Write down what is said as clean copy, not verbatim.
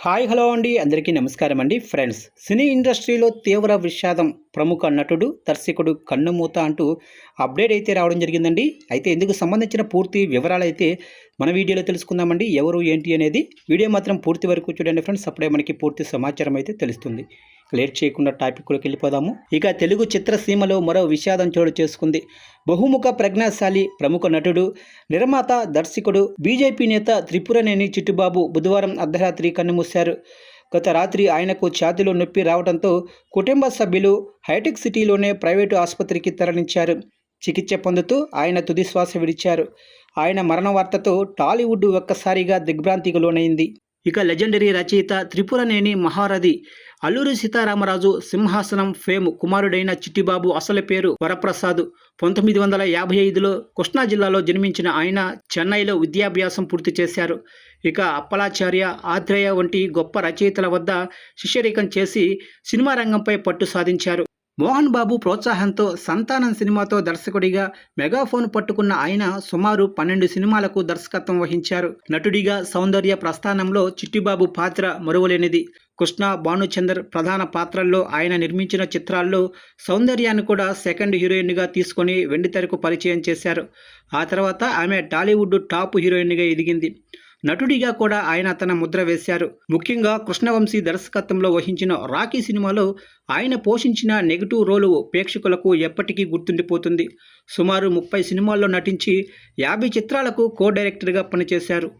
Hi hello అండి, అందరికీ నమస్కారం అండి. ఫ్రెండ్స్, సినీ ఇండస్ట్రీలో తీవ్ర విషాదం, ప్రముఖ నటుడు దర్శకుడు కన్నుమూత అంటూ అప్డేట్ అయితే రావడం జరిగిందండి. అయితే ఇందుకు సంబంధించిన పూర్తి వివరాలు అయితే మన వీడియోలో తెలుసుకుందామండి. ఎవరు ఏంటి అనేది వీడియో మాత్రం పూర్తి వరకు చూడండి ఫ్రెండ్స్. అప్పుడే మనకి పూర్తి సమాచారం అయితే తెలుస్తుంది. లేట్ చేయకుండా టాపిక్లోకి వెళ్ళిపోదాము. ఇక తెలుగు చిత్రసీమలో మరో విషాదం చోటు చేసుకుంది. బహుముఖ ప్రజ్ఞాశాలి ప్రముఖ నటుడు, నిర్మాత, దర్శకుడు, బీజేపీ నేత త్రిపురనేని చిట్టుబాబు బుధవారం అర్ధరాత్రి కన్నుమూశారు. గత రాత్రి ఆయనకు ఛాతీలో నొప్పి రావడంతో కుటుంబ సభ్యులు హైటెక్ సిటీలోనే ప్రైవేటు ఆసుపత్రికి తరలించారు. చికిత్స పొందుతూ ఆయన తుదిశ్వాస విడిచారు. ఆయన మరణ వార్తతో టాలీవుడ్ ఒక్కసారిగా దిగ్భ్రాంతికి లోనైంది. ఇక లెజెండరీ రచయిత త్రిపురనేని మహారథి అల్లూరి సీతారామరాజు సింహాసనం ఫేమ్ కుమారుడైన చిట్టిబాబు అసలు పేరు వరప్రసాద్. 1955లో కృష్ణా జిల్లాలో జన్మించిన ఆయన చెన్నైలో విద్యాభ్యాసం పూర్తి చేశారు. ఇక అప్పలాచార్య, ఆత్రేయ వంటి గొప్ప రచయితల వద్ద శిష్యరికం చేసి సినిమా రంగంపై పట్టు సాధించారు. మోహన్ బాబు ప్రోత్సాహంతో సంతానం సినిమాతో దర్శకుడిగా మెగాఫోన్ పట్టుకున్న ఆయన సుమారు 12 సినిమాలకు దర్శకత్వం వహించారు. నటుడిగా సౌందర్య ప్రస్థానంలో చిట్టిబాబు పాత్ర మరువలేనిది. కృష్ణ, భానుచందర్ ప్రధాన పాత్రల్లో ఆయన నిర్మించిన చిత్రాల్లో సౌందర్యాన్ని కూడా సెకండ్ హీరోయిన్గా తీసుకొని వెండితెరకు పరిచయం చేశారు. ఆ తర్వాత ఆమె టాలీవుడ్ టాప్ హీరోయిన్గా ఎదిగింది. నటుడిగా కూడా ఆయన తన ముద్ర వేశారు. ముఖ్యంగా కృష్ణవంశీ దర్శకత్వంలో వహించిన రాకీ సినిమాలో ఆయన పోషించిన నెగిటివ్ రోలు ప్రేక్షకులకు ఎప్పటికీ గుర్తుండిపోతుంది. సుమారు 30 సినిమాల్లో నటించి 50 చిత్రాలకు కో డైరెక్టర్గా పనిచేశారు.